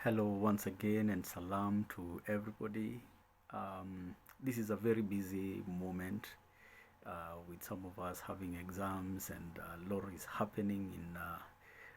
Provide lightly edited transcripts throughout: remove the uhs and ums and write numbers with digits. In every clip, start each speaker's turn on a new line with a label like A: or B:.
A: Hello once again and salam to everybody. This is a very busy moment with some of us having exams and a lot is happening in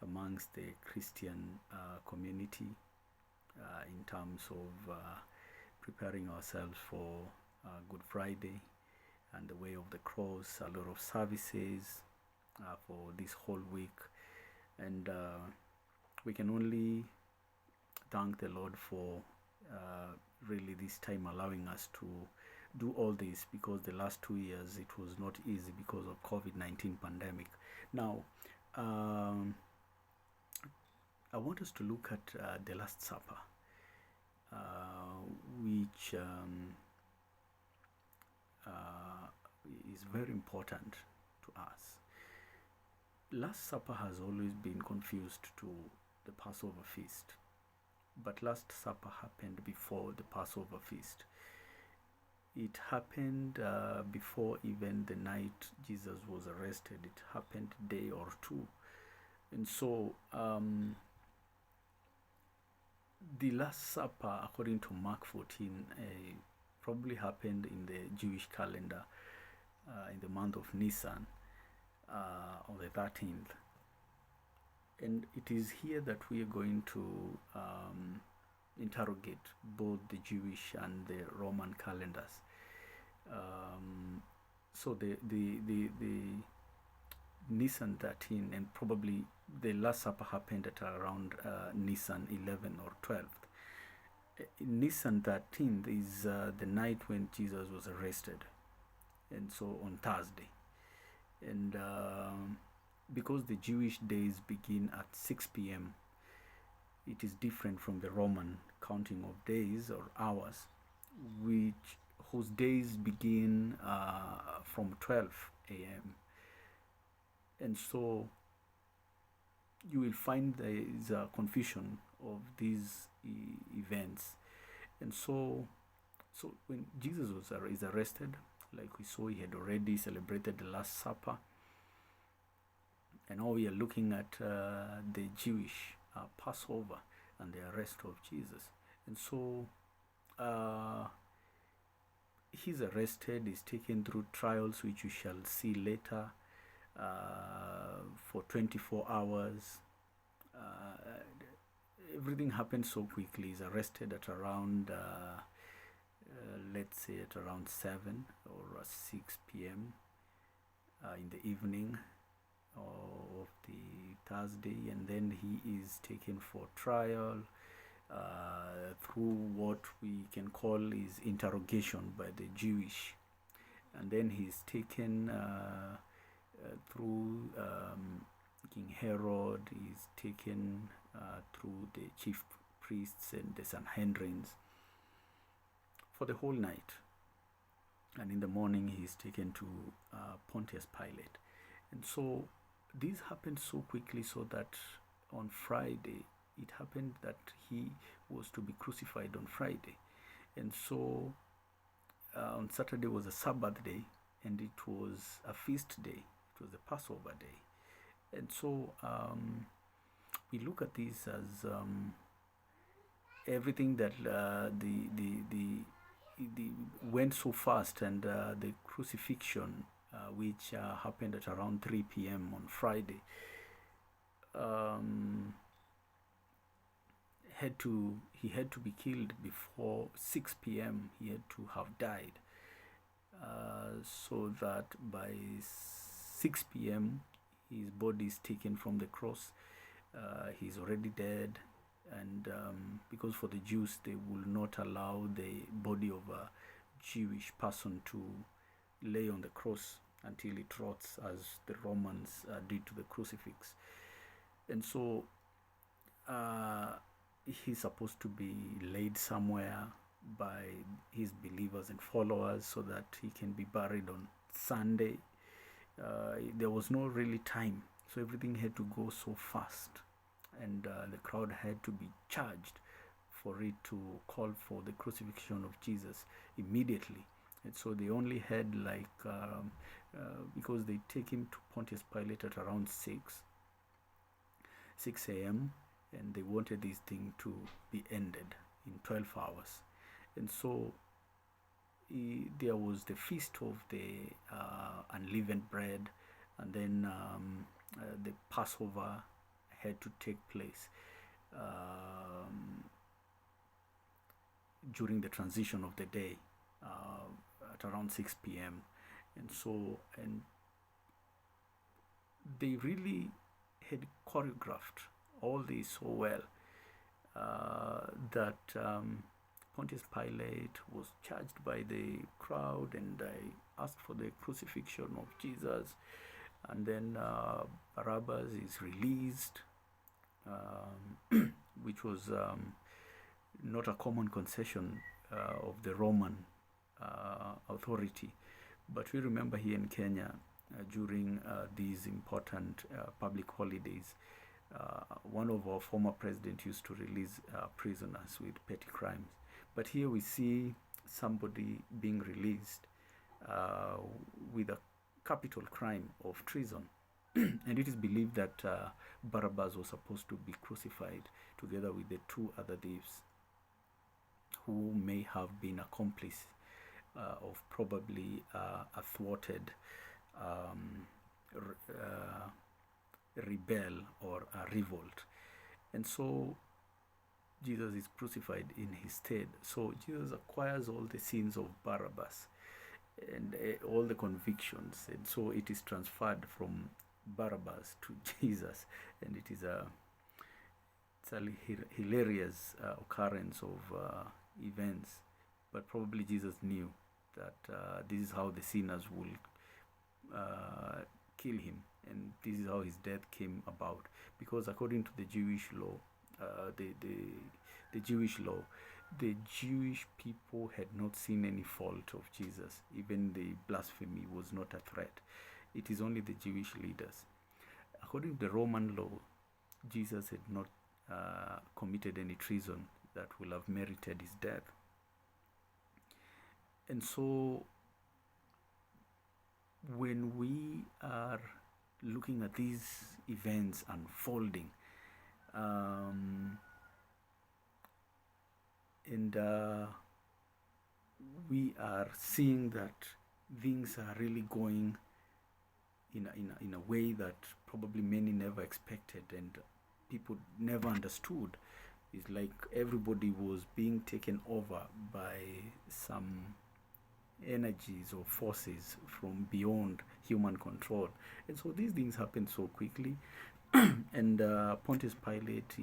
A: amongst the Christian community in terms of preparing ourselves for Good Friday and the Way of the Cross, a lot of services for this whole week. And we can only thank the Lord for really this time allowing us to do all this, because the last 2 years it was not easy because of COVID-19 pandemic. Now, um, I want us to look at the Last Supper, which uh, is very important to us. Last Supper has always been confused to the Passover feast, but Last Supper happened before the Passover feast. It happened before even the night Jesus was arrested. It happened a day or two. And so the Last Supper, according to Mark 14, probably happened in the Jewish calendar in the month of Nisan on the 13th. And it is here that we are going to interrogate both the Jewish and the Roman calendars. So the Nisan 13, and probably the Last Supper happened at around Nisan 11 or 12th. Nisan 13th is the night when Jesus was arrested, and so on Thursday. And because the Jewish days begin at 6 p.m., it is different from the Roman counting of days or hours, whose days begin from 12 a.m. And so you will find there is a confusion of these events. And so when Jesus is arrested, like we saw, he had already celebrated the Last Supper. And now we are looking at the Jewish Passover and the arrest of Jesus. And so he's arrested, he's taken through trials, which we shall see later, for 24 hours. Everything happened so quickly. He's arrested at around, let's say at around 7 or 6 p.m. In the evening of the Thursday, and then he is taken for trial through what we can call is interrogation by the Jewish, and then he's taken through King Herod, is taken through the chief priests and the Sanhedrins for the whole night, and in the morning he's taken to Pontius Pilate. And so this happened so quickly, so that on Friday it happened that he was to be crucified on Friday. And so on Saturday was a Sabbath day, and it was a feast day. It was the Passover day. And so we look at this as everything that the went so fast, and the crucifixion, which happened at around 3 p.m. on Friday, he had to be killed before 6 p.m. He had to have died, so that by 6 p.m. his body is taken from the cross. He's already dead, and because for the Jews they will not allow the body of a Jewish person to lay on the cross until it rots, as the Romans did to the crucifix. And so he's supposed to be laid somewhere by his believers and followers so that he can be buried on Sunday. There was no really time, so everything had to go so fast, and the crowd had to be charged for it to call for the crucifixion of Jesus immediately. And so they only had because they take him to Pontius Pilate at around 6 a.m. and they wanted this thing to be ended in 12 hours. And so there was the feast of the unleavened bread, and then the Passover had to take place during the transition of the day at around 6 p.m. And they really had choreographed all this so well that Pontius Pilate was charged by the crowd, and I asked for the crucifixion of Jesus, and then Barabbas is released, which was not a common concession of the Roman authority. But we remember here in Kenya, during these important public holidays, one of our former presidents used to release prisoners with petty crimes. But here we see somebody being released with a capital crime of treason. And it is believed that Barabbas was supposed to be crucified together with the two other thieves who may have been accomplices of probably a thwarted rebel or a revolt. And so Jesus is crucified in his stead. So Jesus acquires all the sins of Barabbas and all the convictions, and so it is transferred from Barabbas to Jesus, and it is a hilarious occurrence of events. But probably Jesus knew that this is how the sinners will kill him, and this is how his death came about. Because according to the Jewish law, the Jewish law, the Jewish people had not seen any fault of Jesus. Even the blasphemy was not a threat. It is only the Jewish leaders. According to the Roman law, Jesus had not committed any treason that will have merited his death. And so when we are looking at these events unfolding, and we are seeing that things are really going in a way that probably many never expected and people never understood. It's like everybody was being taken over by some energies or forces from beyond human control. And so these things happen so quickly. And Pontius Pilate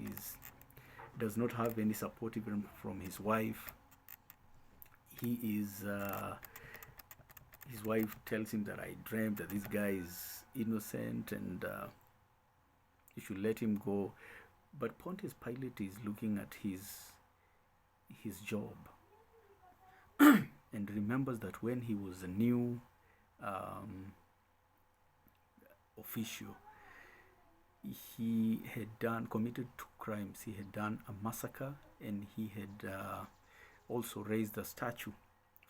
A: does not have any support even from his wife. His wife tells him that I dreamt that this guy is innocent and you should let him go. But Pontius Pilate is looking at his job and remembers that when he was a new official, he had committed 2 crimes. He had done a massacre, and he had also raised a statue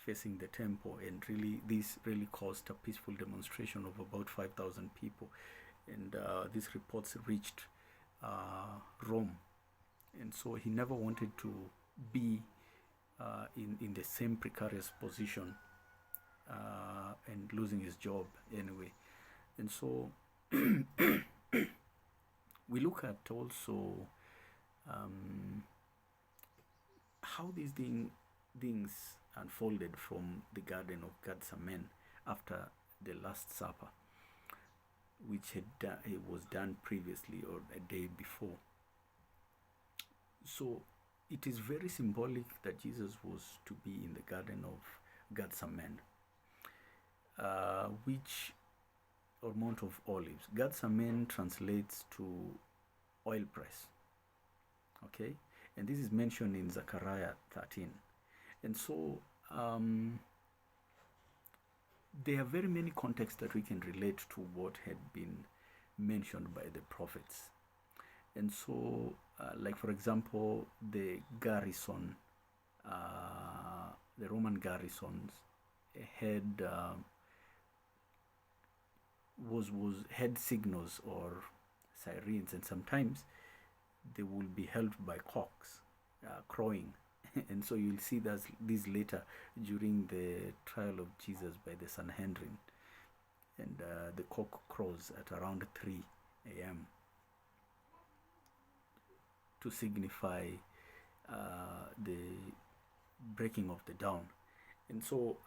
A: facing the temple, and this really caused a peaceful demonstration of about 5,000 people. And these reports reached Rome, and so he never wanted to be in the same precarious position and losing his job anyway. And so we look at also how these things unfolded from the Garden of Gethsemane after the Last Supper, which it was done previously or a day before. So it is very symbolic that Jesus was to be in the Garden of Gethsemane, or Mount of Olives. Gethsemane translates to oil press. Okay, and this is mentioned in Zechariah 13. And so there are very many contexts that we can relate to what had been mentioned by the prophets. And so, like for example, the garrison, the Roman garrisons had had signals or sirens, and sometimes they will be helped by cocks crowing. And so you'll see this later during the trial of Jesus by the Sanhedrin. And the cock crows at around 3 a.m. to signify the breaking of the dawn. And so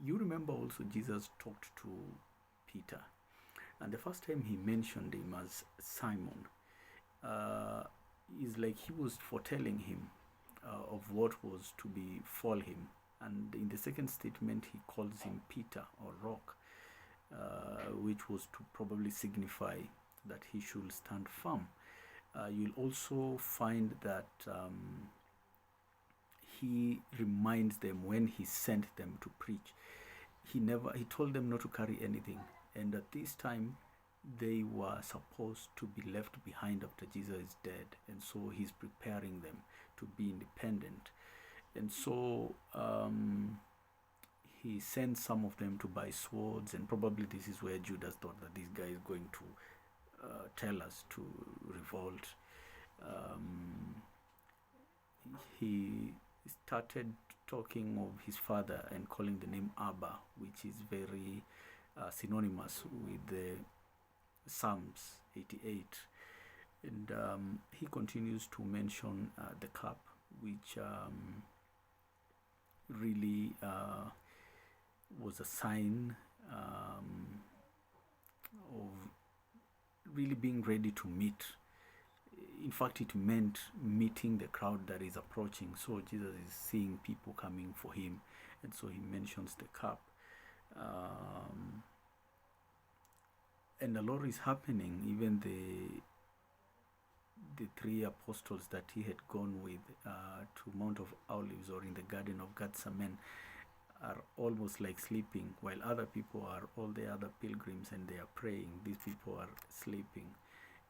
A: you remember also Jesus talked to Peter, and the first time he mentioned him as Simon is like he was foretelling him of what was to befall him. And in the second statement, he calls him Peter or Rock, which was to probably signify that he should stand firm. You'll also find that he reminds them when he sent them to preach. He told them not to carry anything, and at this time they were supposed to be left behind after Jesus is dead, and so he's preparing them to be independent. And so he sends some of them to buy swords, and probably this is where Judas thought that this guy is going to tell us to revolt. He started talking of his father and calling the name Abba, which is very synonymous with the Psalms 88. And he continues to mention the cup, which really was a sign of really being ready to meet. In fact, it meant meeting the crowd that is approaching. So Jesus is seeing people coming for him, and so he mentions the cup. And a lot is happening. Even the 3 apostles that he had gone with to Mount of Olives, or in the Garden of Gethsemane, are almost like sleeping, while other people are, all the other pilgrims, and they are praying. These people are sleeping.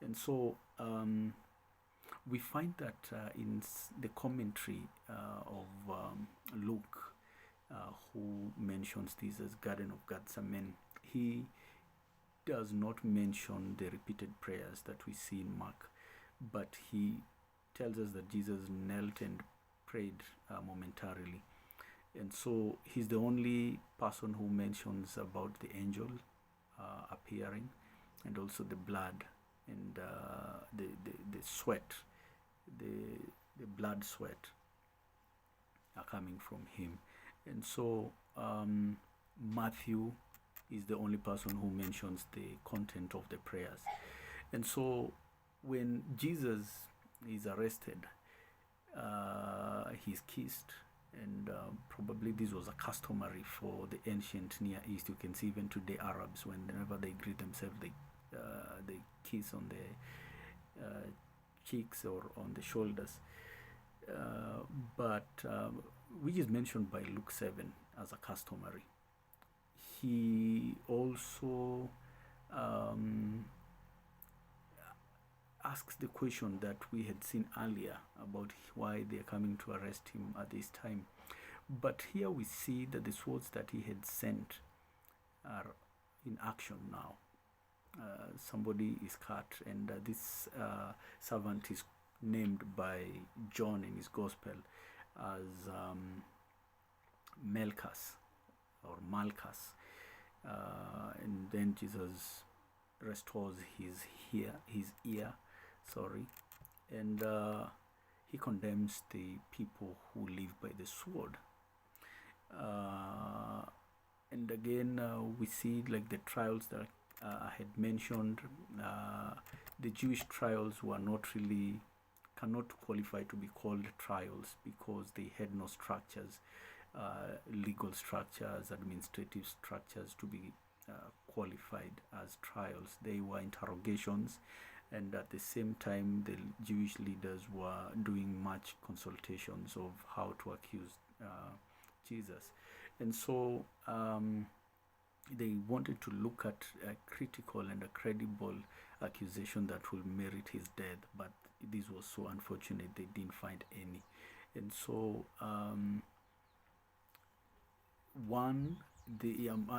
A: And so we find that in the commentary of Luke, who mentions this as Garden of Gethsemane, he does not mention the repeated prayers that we see in Mark, but he tells us that Jesus knelt and prayed momentarily. And so he's the only person who mentions about the angel appearing, and also the blood and the sweat, the blood sweat are coming from him. And so Matthew is the only person who mentions the content of the prayers. And so when Jesus is arrested, he's kissed, and probably this was a customary for the ancient Near East. You can see even today Arabs, whenever they greet themselves, they kiss on the cheeks or on the shoulders. But which is mentioned by Luke 7 as a customary. He also asks the question that we had seen earlier about why they are coming to arrest him at this time. But here we see that the swords that he had sent are in action now. Somebody is cut, and this servant is named by John in his gospel as Malchus or Malchus. And then Jesus restores his ear, and he condemns the people who live by the sword. And again, we see like the trials that I had mentioned. The Jewish trials were cannot qualify to be called trials, because they had no structures, legal structures, administrative structures to be qualified as trials. They were interrogations, and at the same time the Jewish leaders were doing much consultations of how to accuse Jesus. And so they wanted to look at a critical and a credible accusation that will merit his death, but this was so unfortunate they didn't find any. And so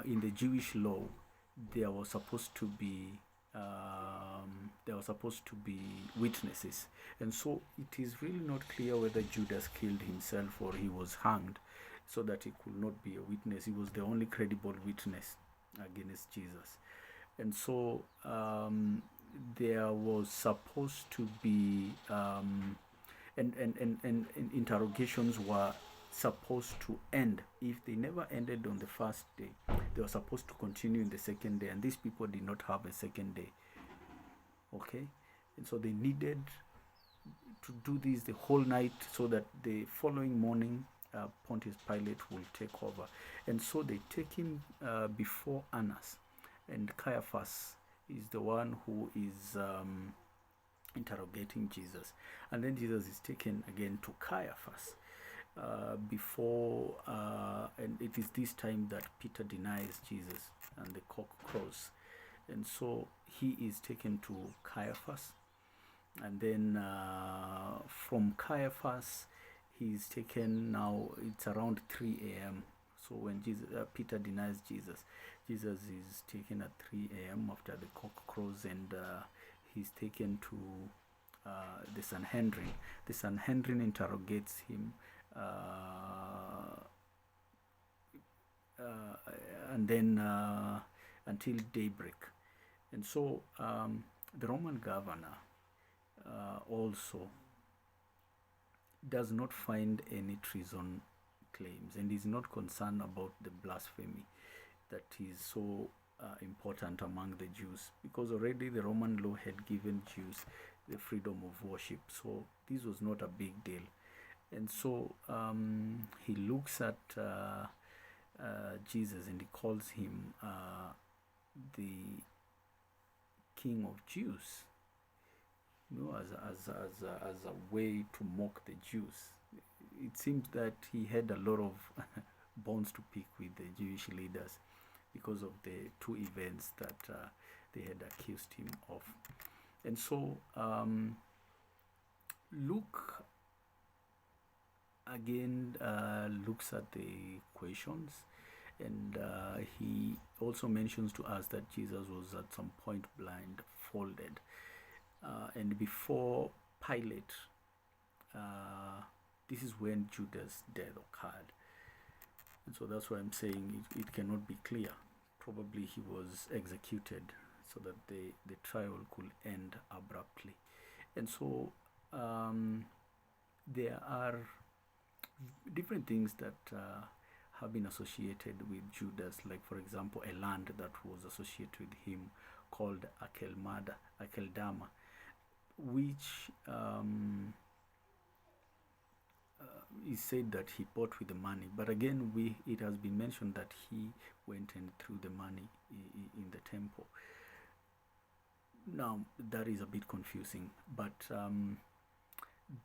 A: in the Jewish law, there was supposed to be there were supposed to be witnesses, and so it is really not clear whether Judas killed himself or he was hanged so that he could not be a witness. He was the only credible witness against Jesus. And so there was supposed to be and interrogations were supposed to end. If they never ended on the first day, they were supposed to continue in the second day, and these people did not have a second day. Okay, and so they needed to do this the whole night so that the following morning Pontius Pilate will take over. And so they take him before Annas, and Caiaphas is the one who is interrogating Jesus. And then Jesus is taken again to Caiaphas and it is this time that Peter denies Jesus and the cock crows. And so he is taken to Caiaphas, and then from Caiaphas he is taken, now it's around 3 a.m. So when Peter denies Jesus, Jesus is taken at 3 a.m. after the cock crows, and he's taken to the Sanhedrin. The Sanhedrin interrogates him, and then until daybreak. And so the Roman governor also does not find any treason claims, and is not concerned about the blasphemy that is so important among the Jews, because already the Roman law had given Jews the freedom of worship. So this was not a big deal. And so he looks at Jesus, and he calls him the King of Jews, as a way to mock the Jews. It seems that he had a lot of bones to pick with the Jewish leaders because of the two events that they had accused him of. And so Luke again looks at the questions, and he also mentions to us that Jesus was at some point blindfolded, and before Pilate, this is when Judas' death occurred. And so that's why I'm saying it cannot be clear. Probably he was executed so that the trial could end abruptly. And so there are different things that have been associated with Judas, like for example a land that was associated with him called Akeldama, which is said that he bought with the money. But again, it has been mentioned that he went and threw the money in the temple. Now that is a bit confusing, but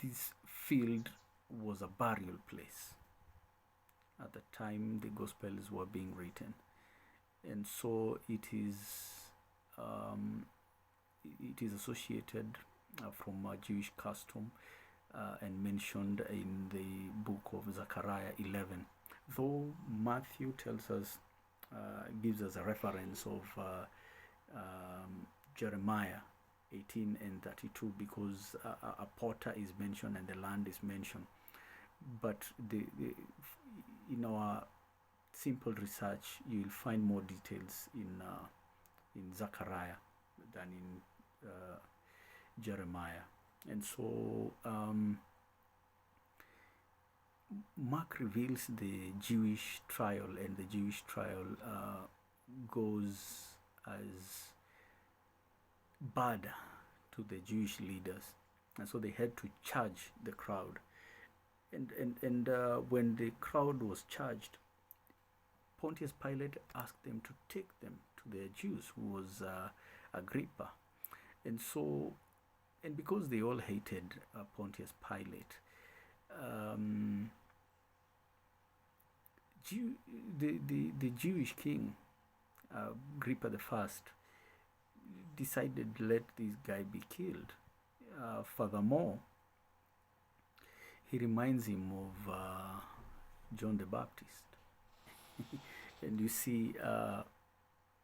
A: this field was a burial place at the time the Gospels were being written, and so it is associated from a Jewish custom and mentioned in the book of Zechariah 11. Though Matthew tells us, gives us a reference of Jeremiah 18 and 32, because a potter is mentioned and the land is mentioned. But in our simple research, you will find more details in Zechariah than in Jeremiah. And so Mark reveals the Jewish trial, and the Jewish trial goes as bad to the Jewish leaders, and so they had to charge the crowd. And when the crowd was charged, Pontius Pilate asked them to take them to their Jews, who was Agrippa. And so, and because they all hated Pontius Pilate, the Jewish king, Agrippa the First, decided to let this guy be killed. Furthermore, he reminds him of John the Baptist. And you see,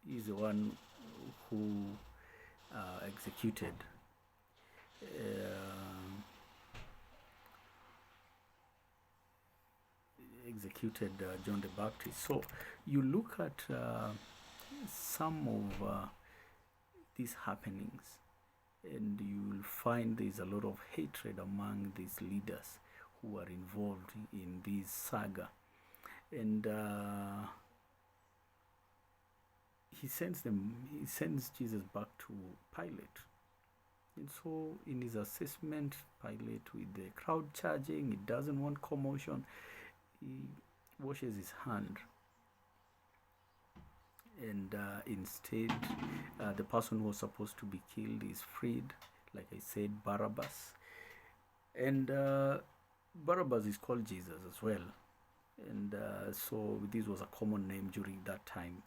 A: he's the one who executed. Uh, executed John the Baptist. So you look at some of these happenings, and you'll find there's a lot of hatred among these leaders who are involved in this saga. And he sends Jesus back to Pilate. And so in his assessment, Pilate, with the crowd charging, he doesn't want commotion, he washes his hand. And instead, the person who was supposed to be killed is freed. Like I said, Barabbas. And Barabbas is called Jesus as well. And so this was a common name during that time.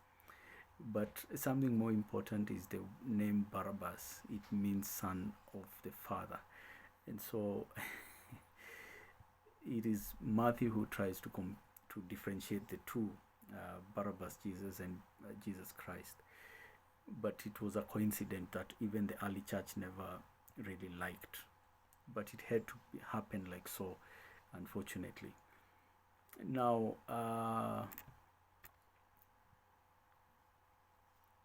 A: But something more important is the name Barabbas. It means son of the Father. And so it is Matthew who tries to differentiate the two, Barabbas Jesus and Jesus Christ. But it was a coincidence that even the early church never really liked. But it had to happen like so, unfortunately. Now,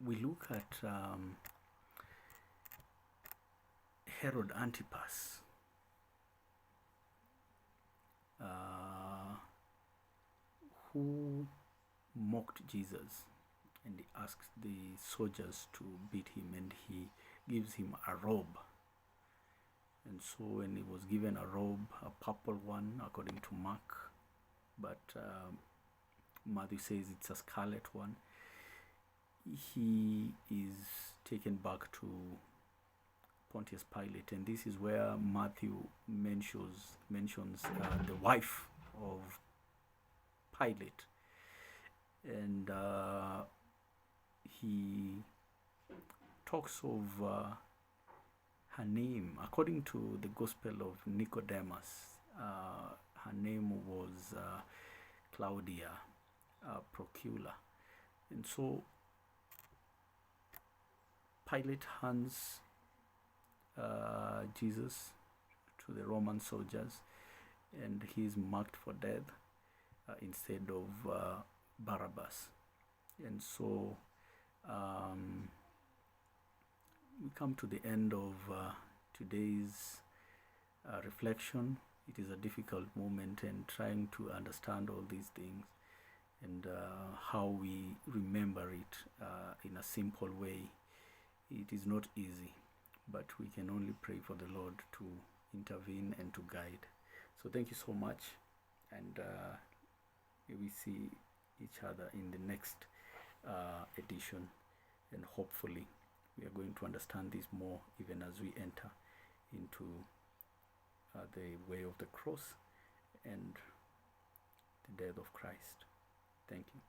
A: we look at Herod Antipas. Who mocked Jesus, and he asks the soldiers to beat him, and he gives him a robe. And so when he was given a robe, a purple one according to Mark, but Matthew says it's a scarlet one, he is taken back to Pontius Pilate, and this is where Matthew mentions the wife of Pilate, and he talks of her name. According to the Gospel of Nicodemus, her name was Claudia Procula, and so Pilate hands Jesus to the Roman soldiers, and he is marked for death instead of Barabbas. And so we come to the end of today's reflection. It is a difficult moment, and trying to understand all these things and how we remember it in a simple way. It is not easy, but we can only pray for the Lord to intervene and to guide. So thank you so much, and we see each other in the next edition, and hopefully we are going to understand this more even as we enter into the way of the cross and the death of Christ. Thank you.